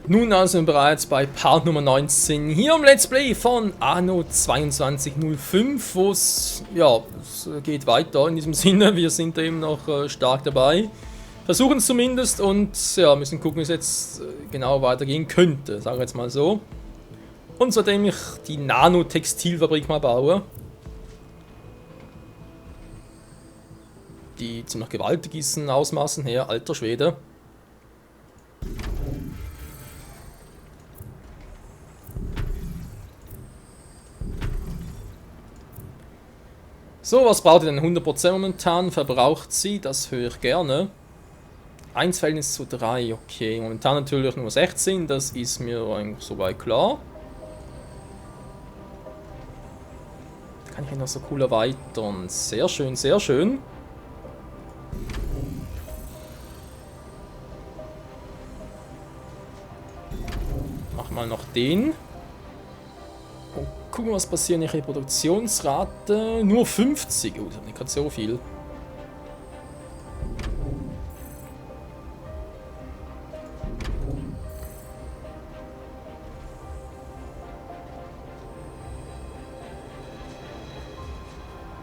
Nun also bereits bei Part Nummer 19 hier im Let's Play von Anno 2205, wo es geht weiter in diesem Sinne. Wir sind da eben noch stark dabei. Versuchen es zumindest und ja, müssen gucken, wie es jetzt genau weitergehen könnte, sagen wir jetzt mal so. Und seitdem ich die Nano-Textilfabrik mal baue, die ziemlich gewaltig ist in Ausmaßen her, alter Schwede. So, was braucht ihr denn? 100% momentan verbraucht sie, das höre ich gerne. 1 Verhältnis zu 3, okay. Momentan natürlich nur 16, das ist mir eigentlich soweit klar. Da kann ich ihn noch so cool erweitern. Sehr schön, sehr schön. Mach mal noch den. Und gucken, was passiert. Die Reproduktionsrate nur 50. Oh, das ist nicht gerade so viel.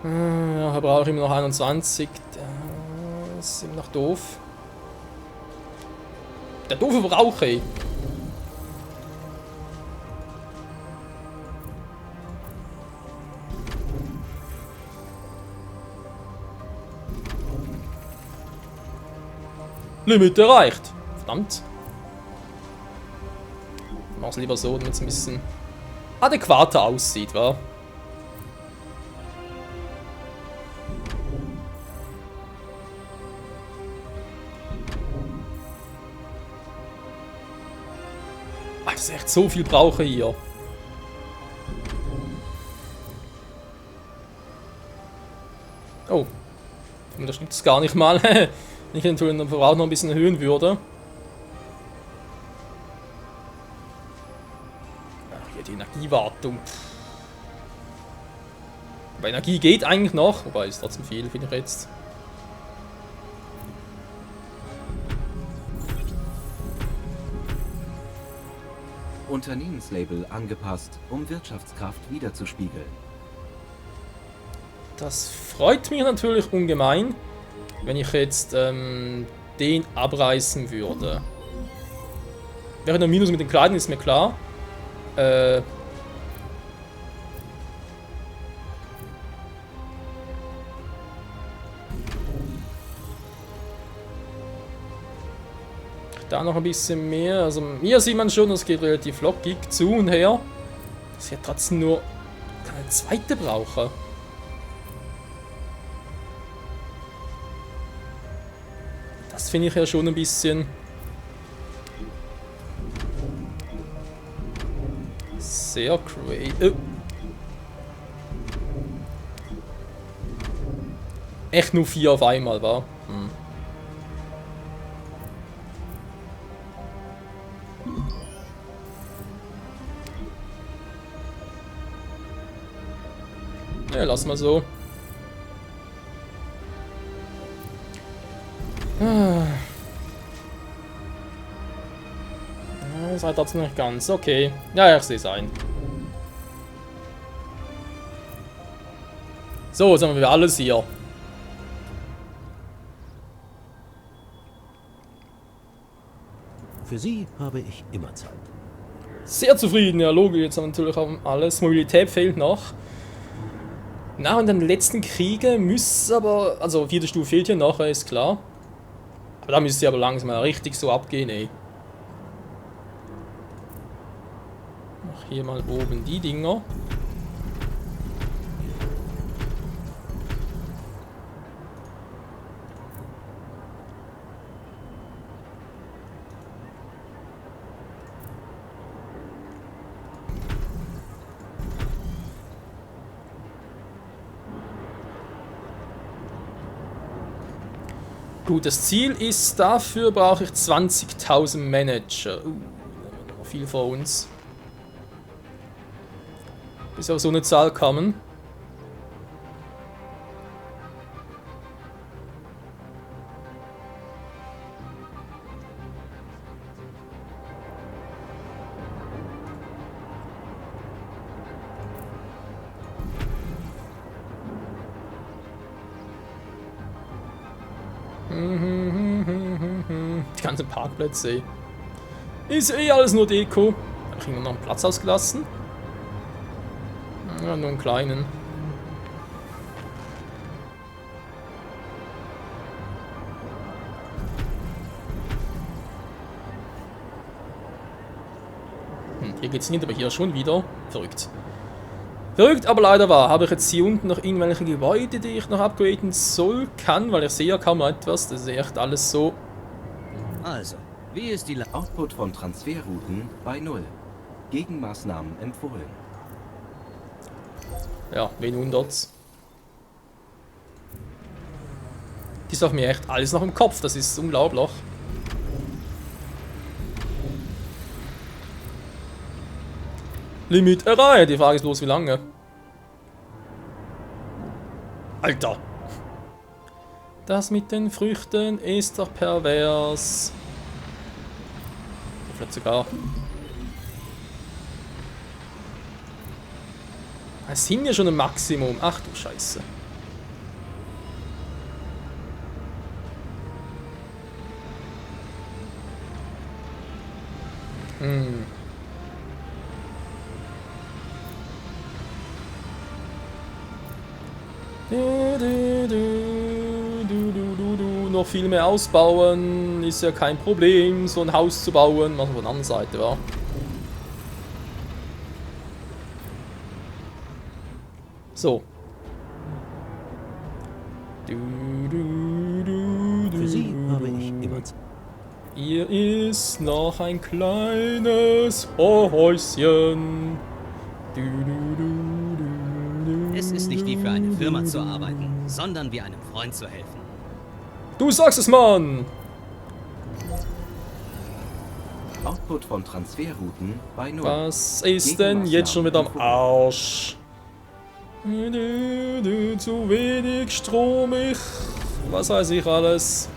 Ja, brauche ich immer noch 21. Das ist immer noch doof. Der doofe Brauche, ey. Limit erreicht. Verdammt. Ich mach's lieber so, damit es ein bisschen adäquater aussieht, wa? Alter, das ist echt so viel brauche hier. Oh. Das stimmt es gar nicht mal. Wenn ich den Verbrauch noch ein bisschen erhöhen würde. Ach, hier die Energiewartung. Aber Energie geht eigentlich noch, wobei ist trotzdem viel, finde ich jetzt. Unternehmenslabel angepasst, um Wirtschaftskraft wiederzuspiegeln. Das freut mich natürlich ungemein, wenn ich jetzt den abreißen würde. Wäre der Minus mit den Kleidern, ist mir klar. Da noch ein bisschen mehr. Also hier sieht man schon, das geht relativ lockig zu und her. Das ist ja trotzdem nur keine zweite brauche. Das finde ich ja schon ein bisschen sehr crazy. Echt nur 4 auf einmal, war. Ja, lass mal so. Das hat trotzdem nicht ganz. Okay. Ja, ich sehe es ein. So, jetzt haben wir alles hier. Für Sie habe ich immer Zeit. Sehr zufrieden, ja, logisch. Jetzt haben wir natürlich auch alles. Mobilität fehlt noch. Na, und den letzten Kriege müsste aber. Also, 4. Stufe fehlt hier noch, ist klar. Aber da müsste sie aber langsam mal richtig so abgehen, ey. Mach hier mal oben die Dinger. Gut, das Ziel ist, dafür brauche ich 20.000 Manager. Noch viel vor uns. Bis auf so eine Zahl kommen. Die ganzen Parkplätze. Ist eh alles nur Deko. Habe ich immer noch einen Platz ausgelassen? Ja, nur einen kleinen. Hier geht's nicht, aber hier schon wieder. Verrückt. Verrückt, aber leider wahr. Habe ich jetzt hier unten noch irgendwelche Gebäude, die ich noch upgraden soll, weil ich sehe ja kaum etwas. Das ist echt alles so. Also, wie ist die Output von Transferrouten bei 0. Gegenmaßnahmen empfohlen. Ja, wen wundert's? Die ist auf mir echt alles noch im Kopf, das ist unglaublich. Limit erreicht, die Frage ist bloß wie lange. Alter! Das mit den Früchten ist doch pervers. Vielleicht sogar. Es sind ja schon ein Maximum. Ach du Scheiße. Noch viel mehr ausbauen, ist ja kein Problem, so ein Haus zu bauen, was auf der anderen Seite war. So. Für Sie habe ich immer Zeit. Hier ist noch ein kleines Häuschen. Es ist nicht wie für eine Firma zu arbeiten, sondern wie einem Freund zu helfen. Du sagst es, Mann! Output von Transferrouten bei 0. Was ist denn jetzt schon wieder am Arsch? Zu wenig Strom, was weiß ich alles.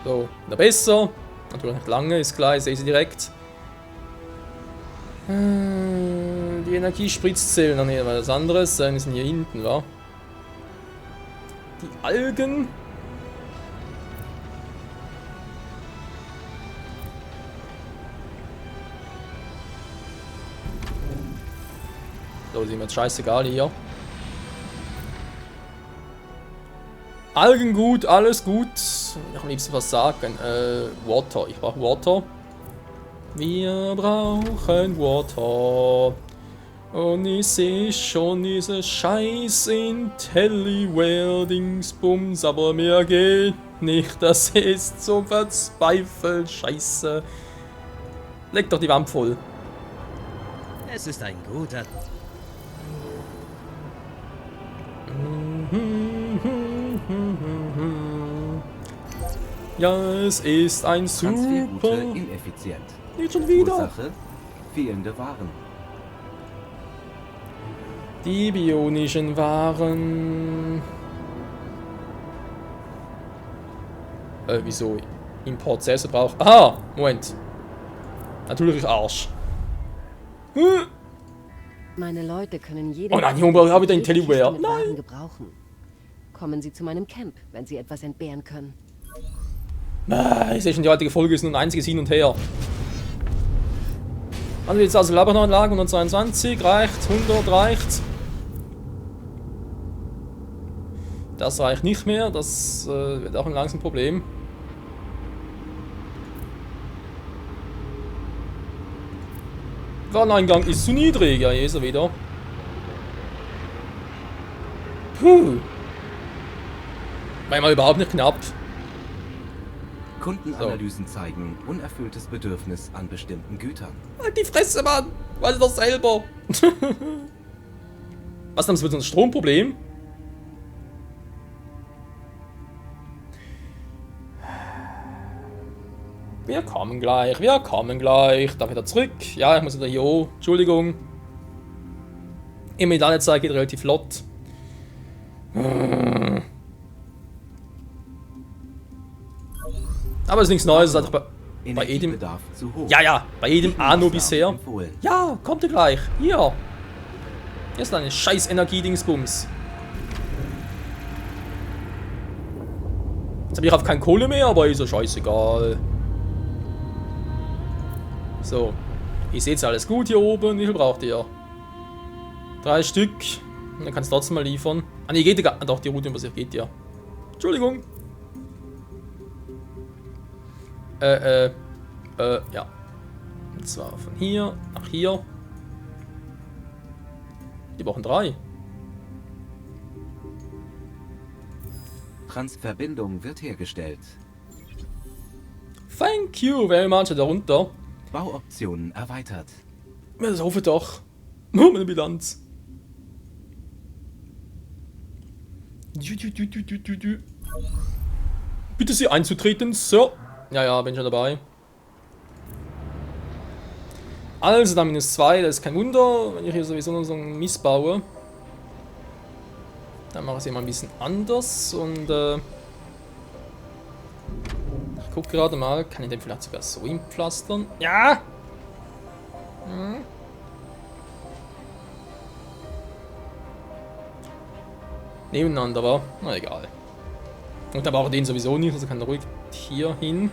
So, wieder besser. Natürlich nicht lange, ist klar, ich sehe sie direkt. Die Energiespritzzellen, nee, was anderes, die sind hier hinten, wa? Die Algen. So, die sind mir jetzt scheißegal hier. Algen gut, alles gut. Ich am liebsten was sagen. Water. Ich brauche Water. Wir brauchen Water. Und ich sehe schon diese scheiß Intelliware-Dingsbums, aber mir geht nicht. Das ist so verzweifelt. Scheiße. Leg doch die Wand voll. Es ist ein guter... Ja, es ist ein Transferroute super... ineffizient. Nicht schon wieder. Ursache: fehlende Waren. Die bionischen Waren... wieso? Import Cäsar braucht... Aha! Moment. Natürlich Arsch. Meine Leute können jede... Oh nein, Junge, ich habe wieder Intelliware. Nein! Nein! Gebrauchen. Kommen Sie zu meinem Camp, wenn Sie etwas entbehren können. Ich sehe schon, die heutige Folge ist nur ein einziges Hin und Her. Also jetzt also Laboranlage 122, reicht, 100 reicht. Das reicht nicht mehr, das wird auch ein langsames Problem. Wareneingang ist zu niedrig, ja, hier ist er wieder. Puh. War mal überhaupt nicht knapp. Kundenanalysen zeigen unerfülltes Bedürfnis an bestimmten Gütern. Halt die Fresse, Mann! Weiß doch selber! Was haben Sie mit so einem Stromproblem? Wir kommen gleich, wir kommen gleich. Da wieder zurück. Ja, ich muss wieder hier hoch. Entschuldigung. Immer in der Zeit geht relativ flott. Aber es ist nichts Neues, es ist einfach bei jedem. Energiebedarf zu hoch. Ja, bei jedem Anno bisher. Empfohlen. Ja, kommt ihr gleich. Hier. Hier ist eine scheiß Energiedingsbums. Jetzt habe ich auf keine Kohle mehr, aber ist ja scheißegal. So. Ich sehe jetzt alles gut hier oben. Wie viel braucht ihr? 3 Stück. Dann kannst du trotzdem mal liefern. Ah, nee, geht ja. Doch, die Route über sich geht ja. Entschuldigung. Ja. Und zwar von hier nach hier. Die brauchen 3. Transverbindung wird hergestellt. Thank you very much. Darunter. Bauoptionen erweitert. Ja, das hoffe ich doch. Nur meine Bilanz. Bitte Sie einzutreten, Sir. Ja, bin schon dabei. Also, dann -2, das ist kein Wunder, wenn ich hier sowieso noch so einen Mist baue. Dann mache ich es immer ein bisschen anders und ich gucke gerade mal, kann ich den vielleicht sogar so hinpflastern? Ja! Hm. Nebeneinander war, na egal. Und da brauche ich den sowieso nicht, also kann er ruhig hier hin.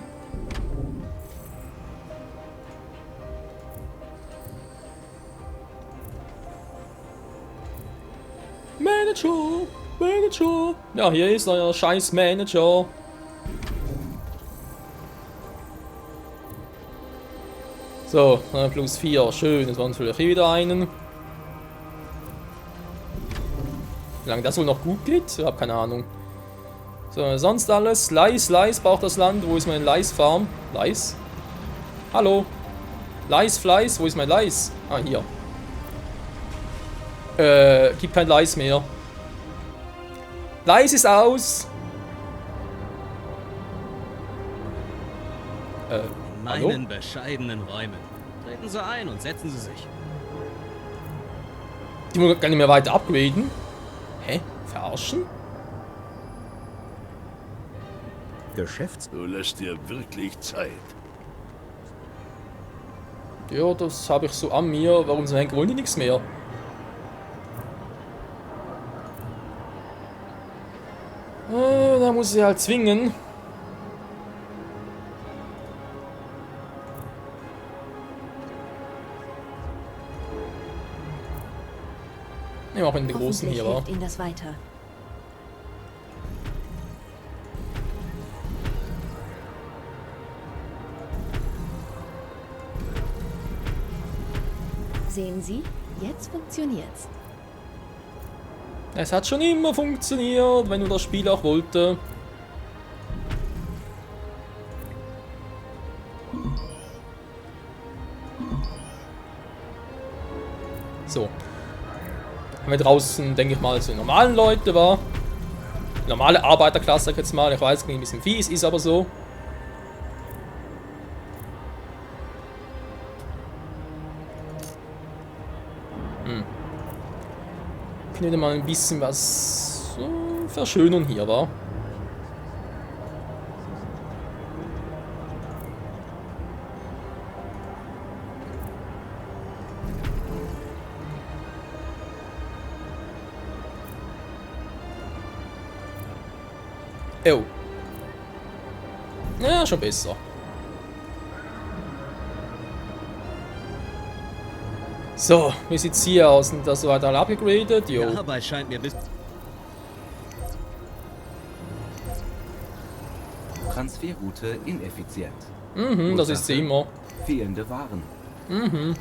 Manager! Manager! Ja, hier ist euer scheiß Manager. So, +4, schön, jetzt waren vielleicht hier wieder einen. Wie lange das wohl noch gut geht? Ich habe keine Ahnung. So, sonst alles. Leis braucht das Land. Wo ist mein Leis-Farm? Leis? Hallo? Leis, wo ist mein Leis? Ah, hier. Gibt kein Leis mehr. Leis ist aus. In meinen bescheidenen Räumen. Treten Sie ein und setzen Sie sich. Die muss gar nicht mehr weiter upgraden. Hä? Verarschen? Du lässt dir wirklich Zeit. Ja, das habe ich so an mir. Warum so wollen die nichts mehr? Da muss ich halt zwingen. Ja, auch in den großen hier war. Hilft Ihnen das weiter. Sehen Sie, jetzt funktioniert's. Es hat schon immer funktioniert, wenn du das Spiel auch wollte. So. Haben wir draußen, denke ich mal, so normalen Leute war. Normale Arbeiterklasse, sag ich jetzt mal. Ich weiß, klingt ein bisschen fies, ist aber so. Ich könnte mal ein bisschen was verschönern hier, war. Oh. Ja, schon besser. So, wie sieht's hier aus? Sind das soweit alle abgegradet? Jo. Die Arbeit scheint mir bis... Transferroute ineffizient. Mhm, das ist sie immer. Fehlende Waren. Mhm.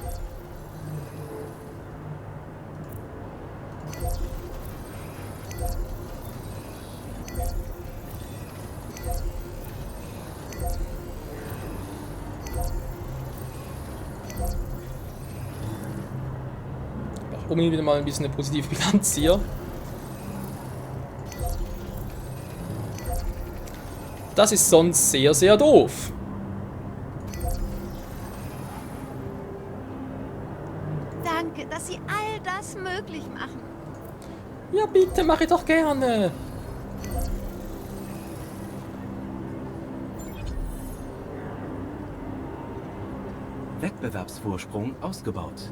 Unbedingt wieder mal ein bisschen eine positive Bilanz hier. Das ist sonst sehr, sehr doof. Danke, dass Sie all das möglich machen. Ja, bitte, mache ich doch gerne. Wettbewerbsvorsprung ausgebaut.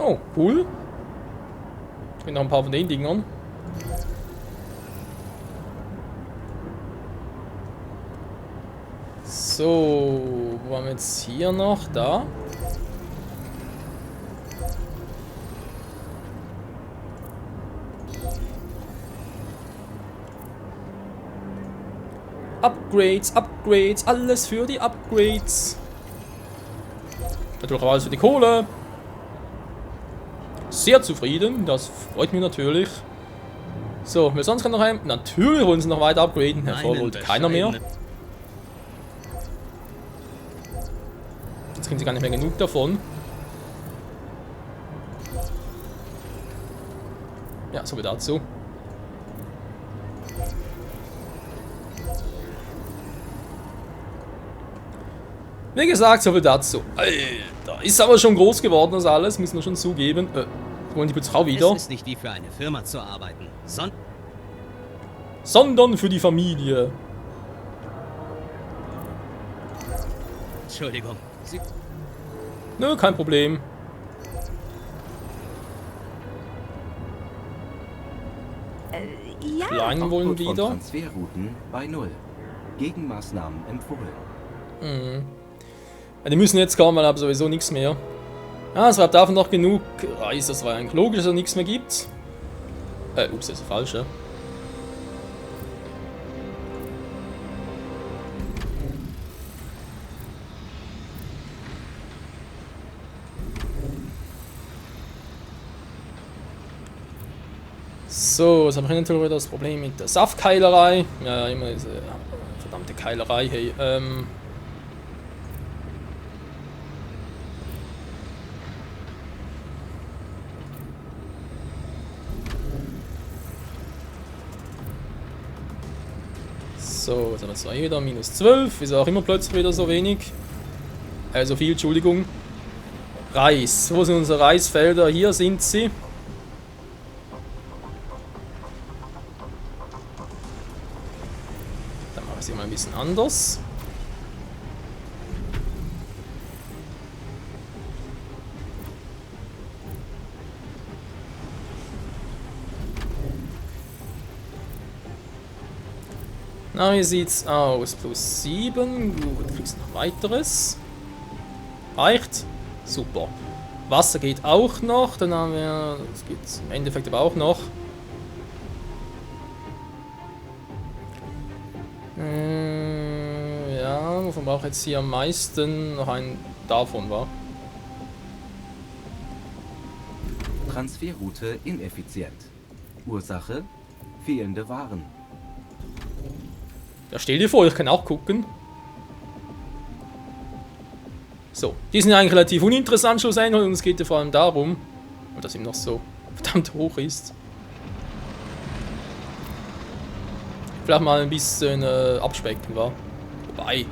Oh, cool. Ich bin noch ein paar von den Dingern. So, wo haben wir jetzt hier noch? Da. Upgrades, Upgrades, alles für die Upgrades. Natürlich auch alles für die Kohle. Sehr zufrieden, das freut mich natürlich. So, wir sonst noch ein. Natürlich wollen sie noch weiter upgraden. Hervor wollte keiner mehr. Jetzt kriegen sie gar nicht mehr genug davon. Ja, so wie dazu. Wie gesagt, so viel dazu. Alter, ist aber schon groß geworden, das alles, müssen wir schon zugeben. Wollen die Putzfrau wieder? Es ist nicht die für eine Firma zu arbeiten, sondern für die Familie. Entschuldigung. Sie Nö, kein Problem. Ja, Kleinen wollen Aufgrund von wieder. Transferrouten bei 0. Gegenmaßnahmen empfohlen. Ja, die müssen jetzt kommen, weil ich habe sowieso nichts mehr. Ah, es bleibt davon noch genug Reis, das war eigentlich logisch, dass es nichts mehr gibt. Ups, das ist falsch, ja. So, jetzt habe ich natürlich wieder das Problem mit der Saftkeilerei. Ja, immer diese verdammte Keilerei, hey. So, jetzt haben wir 2 wieder, minus 12. Ist auch immer plötzlich wieder so wenig. So viel, Entschuldigung. Reis. Wo sind unsere Reisfelder? Hier sind sie. Dann mache ich sie mal ein bisschen anders. Na, wie sieht's aus? Plus 7. Gut, kriegst noch weiteres. Reicht? Super. Wasser geht auch noch. Dann haben wir. Das geht's im Endeffekt aber auch noch. Ja, wovon brauche ich jetzt hier am meisten? Noch einen davon, wa? Transferroute ineffizient. Ursache: fehlende Waren. Ja, stell dir vor, ich kann auch gucken. So, die sind eigentlich relativ uninteressant schlussendlich und es geht ja vor allem darum, dass ihm noch so verdammt hoch ist. Vielleicht mal ein bisschen abspecken, war. Wobei,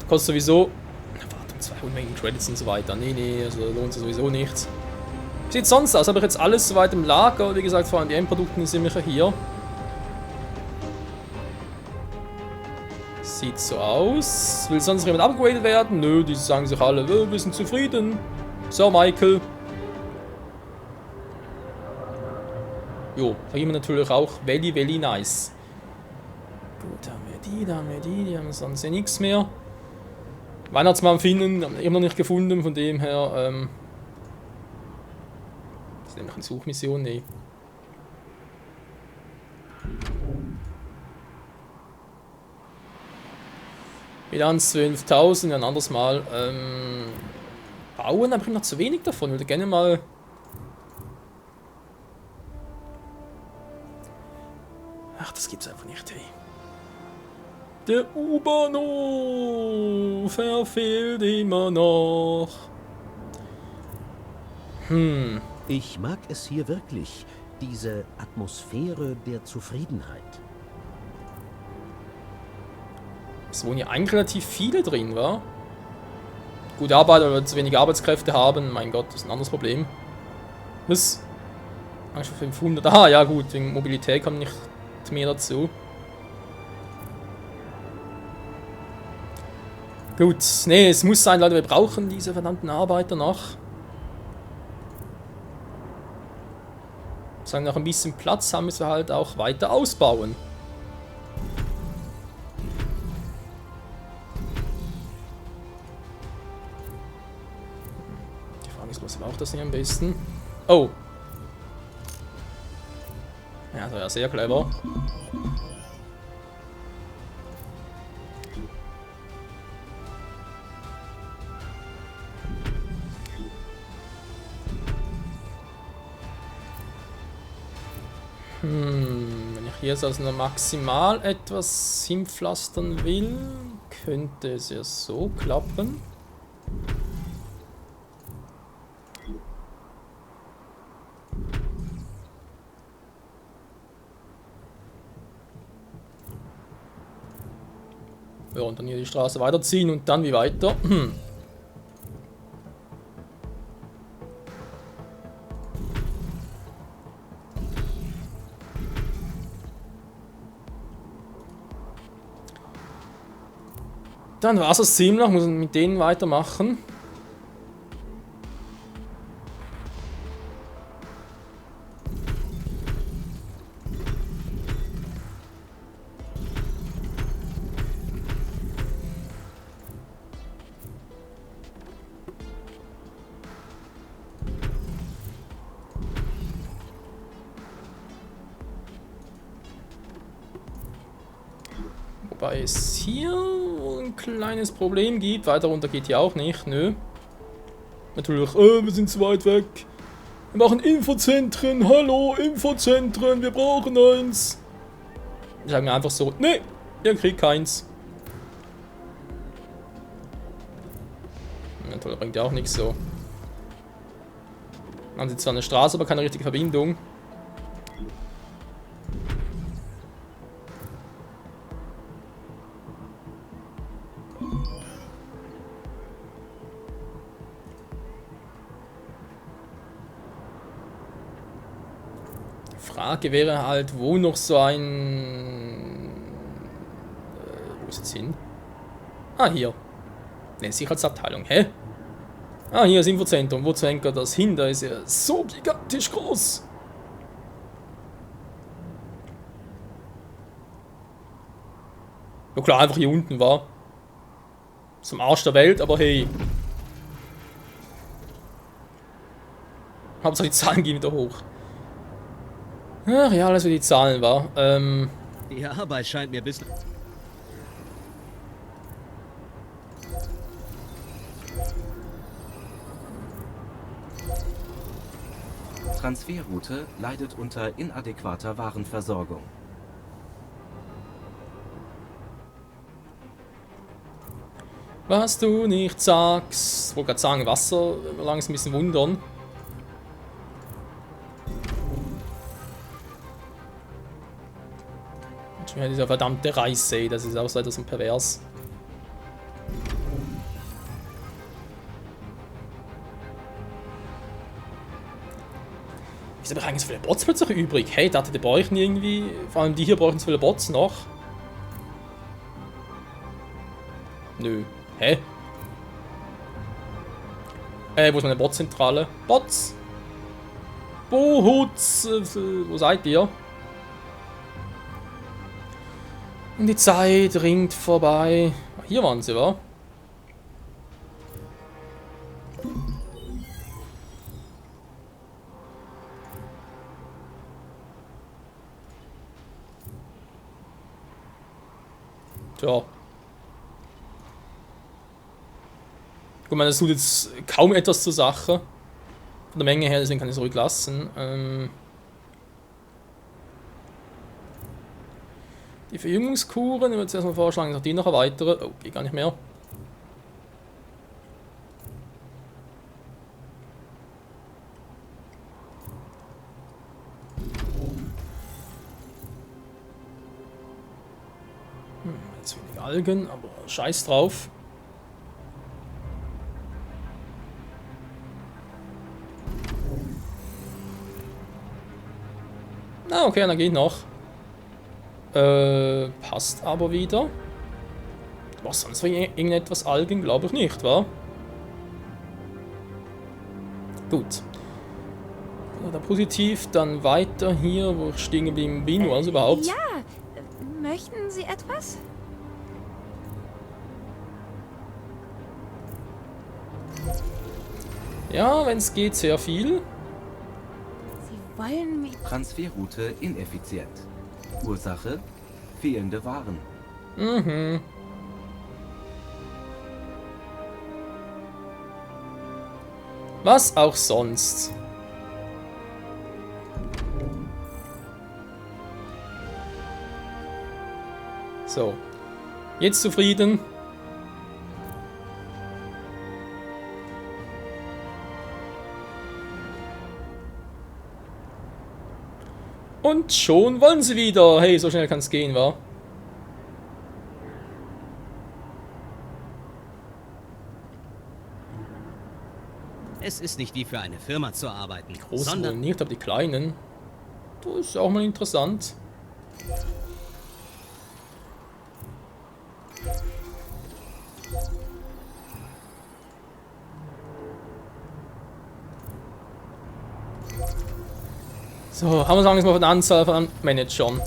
kostet sowieso. Warte, 200 Mengen Credits und so weiter. Nee, also lohnt sich sowieso nichts. Wie sieht sonst aus? Habe ich jetzt alles soweit im Lager? Wie gesagt, vor allem die Endprodukte sind sicher hier. Sieht so aus. Will sonst jemand upgradet werden? Nö, die sagen sich alle, wir sind zufrieden. So, Michael. Jo, da gehen wir natürlich auch very nice. Gut, da haben wir die haben sonst ja nichts mehr. Weihnachtsmann finden, haben wir immer noch nicht gefunden, von dem her, ist nämlich eine Suchmission? Nee. Bilanz 12.000, ja, ein anderes Mal. Bauen, aber ich noch zu wenig davon. Ich würde gerne mal. Ach, das gibt's einfach nicht, hey. Der U-Bahnhof verfehlt immer noch. Ich mag es hier wirklich, diese Atmosphäre der Zufriedenheit. Es wohnen ja eigentlich relativ viele drin, wa? Gute Arbeiter oder zu wenig Arbeitskräfte haben, mein Gott, das ist ein anderes Problem. Was? Angst für 500. Ah, ja gut, wegen Mobilität kommt nicht mehr dazu. Gut, nee, es muss sein, Leute, wir brauchen diese verdammten Arbeiter noch. Sagen noch ein bisschen Platz haben, müssen wir halt auch weiter ausbauen. Explosiv auch das nicht am besten. Oh. Ja, das war ja sehr clever. Wenn ich hier jetzt also noch maximal etwas hinpflastern will, könnte es ja so klappen. Ja, und dann hier die Straße weiterziehen und dann wie weiter. Dann war es das ziemlich, muss man mit denen weitermachen. Wobei es hier ein kleines Problem gibt. Weiter runter geht hier auch nicht, nö. Natürlich, wir sind zu weit weg. Wir machen Infozentren, hallo, Infozentren, wir brauchen eins. Die sagen einfach so, nee, ihr kriegt keins. Ja, toll, bringt ja auch nichts so. Haben sie zwar eine Straße, aber keine richtige Verbindung. Frage wäre halt, wo noch so ein... wo ist jetzt hin? Ah, hier. Ne, Sicherheitsabteilung. Hä? Ah, hier ist Infozentrum. Wozu hängt das hin? Da ist ja so gigantisch groß. Ja klar, einfach hier unten war. Zum Arsch der Welt, aber hey. Hauptsache die Zahlen gehen wieder hoch. Ach ja, alles wie die Zahlen war. Die Arbeit scheint mir bis... Transferroute leidet unter inadäquater Warenversorgung. Was du nicht sagst. Ich wollte gerade sagen, Wasser, langsam ein bisschen wundern. Ja, dieser verdammte Reissee, das ist auch so etwas pervers. Wieso habe ich eigentlich so viele Bots plötzlich übrig? Hey, dachte, die bräuchten irgendwie. Vor allem die hier brauchen so viele Bots noch. Nö. Hä? Wo ist meine Botzentrale? Bots! Bohutz! Wo seid ihr? Und die Zeit ringt vorbei. Hier waren sie, wa? Tja. Guck mal, das tut jetzt kaum etwas zur Sache. Von der Menge her, deswegen kann ich es ruhig lassen. Die Verjüngungskuren, ich würde jetzt erstmal vorschlagen, dass ich die noch erweitere. Oh, geht gar nicht mehr. Jetzt weniger Algen, aber scheiß drauf. Ah, okay, dann geht noch. Passt aber wieder. Was sonst für irgendetwas Algen, glaube ich nicht, wa? Gut. Oder positiv, dann weiter hier, wo ich stehen geblieben bin, also überhaupt. Ja, möchten Sie etwas? Ja, wenn es geht, sehr viel. Sie wollen mich... Transferroute ineffizient. Ursache: fehlende Waren. Mhm. Was auch sonst. So. Jetzt zufrieden. Und schon wollen sie wieder. Hey, so schnell kann es gehen, wa? Es ist nicht wie für eine Firma zu arbeiten, Großen wohl sondern nicht, aber die kleinen. Das ist auch mal interessant. So, haben wir sagen wir mal von der Anzahl von Managern.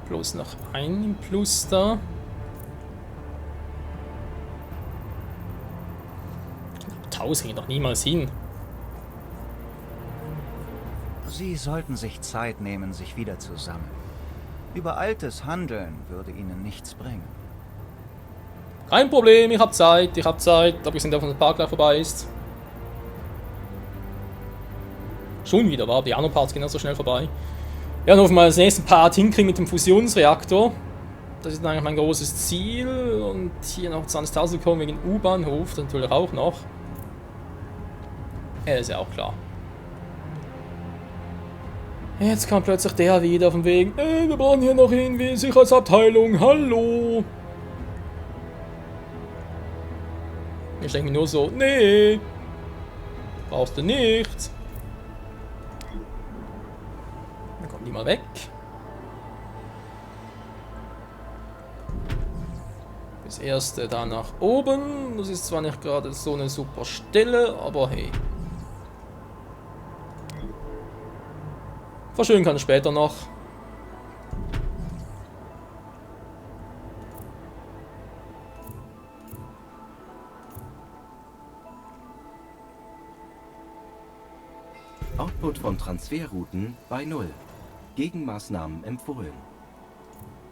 Bloß noch ein im Plus da. 1000 geht doch niemals hin. Sie sollten sich Zeit nehmen, sich wieder zu sammeln. Übereiltes Handeln würde Ihnen nichts bringen. Kein Problem, ich hab Zeit, aber ich sind davon, dass der Park gleich vorbei ist. Schon wieder, war die anderen Parts gehen auch so schnell vorbei. Ja, hoffen wir mal das nächste Part hinkriegen mit dem Fusionsreaktor. Das ist eigentlich mein großes Ziel. Und hier noch 20.000 kommen wegen U-Bahnhof, das natürlich auch noch. Ja, ist ja auch klar. Jetzt kommt plötzlich der wieder auf den Weg. Wir brauchen hier noch irgendwie Sicherheitsabteilung. Hallo. Ich denke mir nur so, nee. Brauchst du nicht. Dann kommen die mal weg. Das erste da nach oben. Das ist zwar nicht gerade so eine super Stelle, aber hey. Verschönen kann ich später noch. Output von Transferrouten bei 0. Gegenmaßnahmen empfohlen.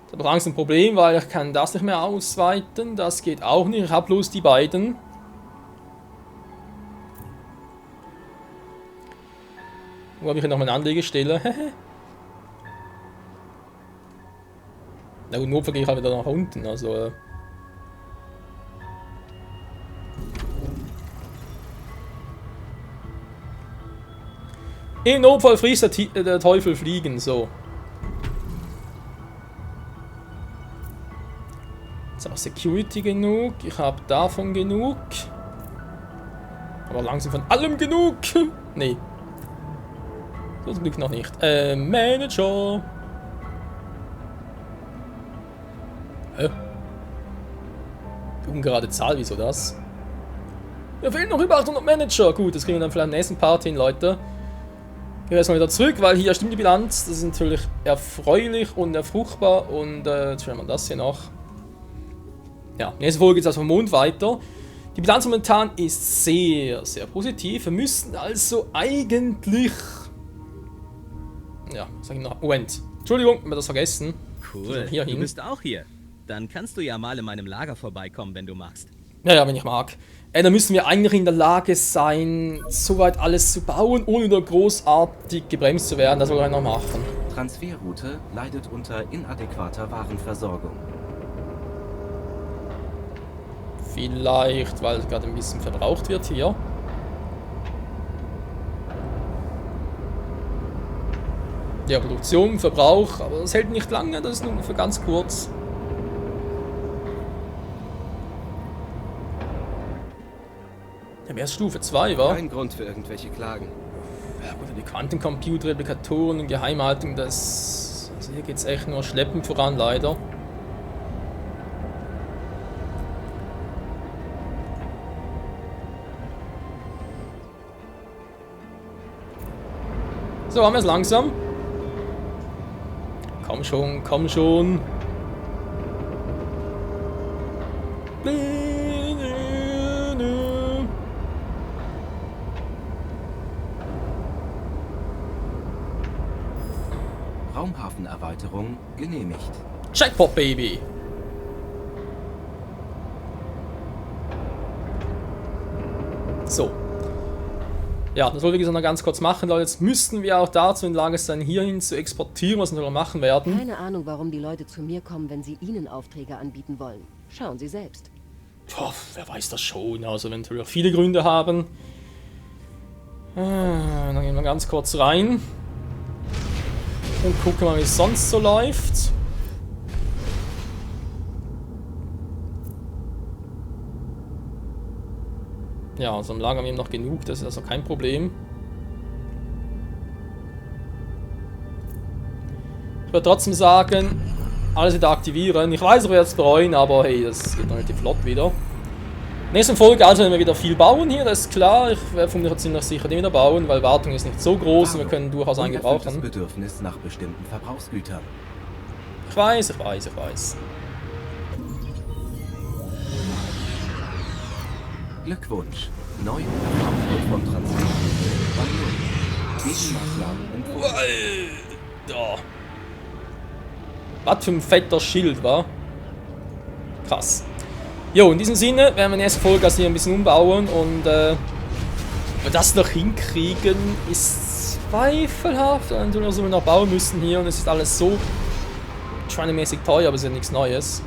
Ich habe Angst ein Problem, weil ich kann das nicht mehr ausweiten. Das geht auch nicht. Ich habe bloß die beiden. Wo habe ich hier noch eine Anlegestelle? Na gut, Notfall gehe ich halt wieder nach unten. Also. Im Notfall frisst der Teufel fliegen. So. Jetzt auch Security genug. Ich habe davon genug. Aber langsam von allem genug. Nee. So zum Glück noch nicht. Manager. Ungerade Zahl, wieso das? Mir fehlen noch über 800 Manager. Gut, das kriegen wir dann vielleicht am nächsten Part hin, Leute. Gehen wir erstmal wieder zurück, weil hier stimmt die Bilanz. Das ist natürlich erfreulich und erfruchtbar. Und jetzt schauen wir das hier noch. Ja, nächste Folge geht es also vom Mond weiter. Die Bilanz momentan ist sehr, sehr positiv. Wir müssten also eigentlich... Ja, sag ich noch. Moment. Entschuldigung, ich habe das vergessen. cool. Hier Du hin. bist auch hier. Dann kannst du ja mal in meinem Lager vorbeikommen, wenn du magst. Ja, wenn ich mag. Dann müssen wir eigentlich in der Lage sein, soweit alles zu bauen, ohne da großartig gebremst zu werden. Das wollen wir noch machen. Transferroute leidet unter inadäquater Warenversorgung. Vielleicht, weil es gerade ein bisschen verbraucht wird hier. Ja, Produktion, Verbrauch, aber das hält nicht lange, das ist nur für ganz kurz. Ja, erst Stufe 2, wa? Kein Grund für irgendwelche Klagen. Ja, gut, die Quantencomputer, Replikatoren und Geheimhaltung, das... Also hier geht's echt nur schleppend voran, leider. So, haben wir es langsam. Komm schon, komm schon. Raumhafenerweiterung genehmigt. Jackpot, Baby. So. Ja, das wollte ich noch ganz kurz machen, Leute. Jetzt müssten wir auch dazu in der Lage sein, hierhin zu exportieren, was wir noch machen werden. Keine Ahnung, warum die Leute zu mir kommen, wenn sie ihnen Aufträge anbieten wollen. Schauen Sie selbst. Tja, wer weiß das schon. Also, wenn natürlich auch viele Gründe haben. Dann gehen wir ganz kurz rein. Und gucken mal, wie es sonst so läuft. Ja, also im Lager haben wir eben noch genug, das ist also kein Problem. Ich würde trotzdem sagen, alles wieder aktivieren. Ich weiß, ich werde es bereuen, aber hey, das geht noch relativ flott wieder. Nächste Folge also werden wir wieder viel bauen hier, das ist klar. Ich werde vermutlich ziemlich sicher den wieder bauen, weil Wartung ist nicht so groß und wir können durchaus einen gebrauchen. Bedürfnis nach bestimmten Verbrauchsgütern. Ich weiß, ich weiß, ich weiß. Glückwunsch. Neu Output von Transmitmitteln bei 0. Gegenmaßnahmen empfohlen. Alter. Was für ein fetter Schild, wa? Krass. Jo, in diesem Sinne werden wir in der nächsten Folge also hier ein bisschen umbauen und ob wir das noch hinkriegen, ist zweifelhaft. Und dann wir noch bauen müssen hier und es ist alles so schweinemäßig teuer, aber es ist ja nichts Neues.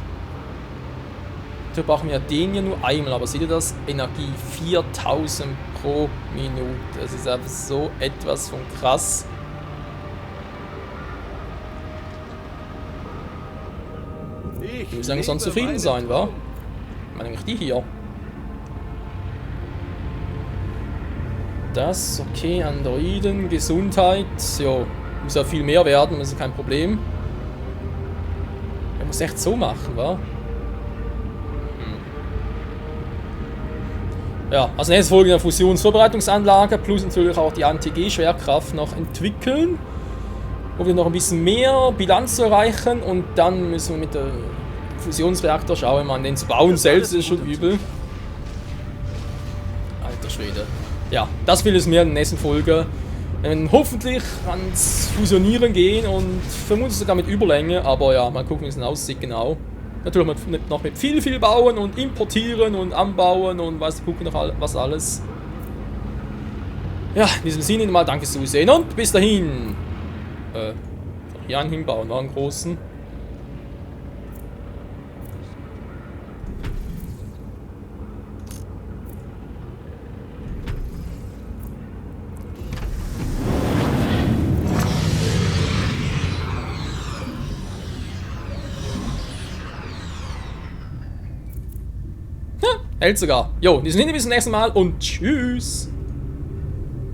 Da brauchen wir den hier nur einmal, aber seht ihr das? Energie 4000 pro Minute. Das ist einfach so etwas von krass. Ich muss eigentlich sonst zufrieden sein, wa? Ich meine eigentlich die hier. Das, okay, Androiden, Gesundheit, jo, muss ja viel mehr werden, das ist kein Problem. Man muss echt so machen, wa? Ja, also nächste Folge eine Fusionsvorbereitungsanlage plus natürlich auch die Anti-G-Schwerkraft noch entwickeln. Wo wir noch ein bisschen mehr Bilanz zu erreichen und dann müssen wir mit der Fusionsreaktor schauen, man den zu bauen selbst ist schon übel. Alter Schwede. Ja, das will es mehr in der nächsten Folge. Wir werden hoffentlich ans Fusionieren gehen und vermutlich sogar mit Überlänge, aber ja, mal gucken, wie es denn aussieht genau. Natürlich noch mit viel bauen und importieren und anbauen und gucken noch was alles. Ja, in diesem Sinne mal danke fürs Zusehen und bis dahin. Hier einen hinbauen, noch einen großen. Hält sogar. Jo, in diesem Sinne bis zum nächsten Mal und tschüss.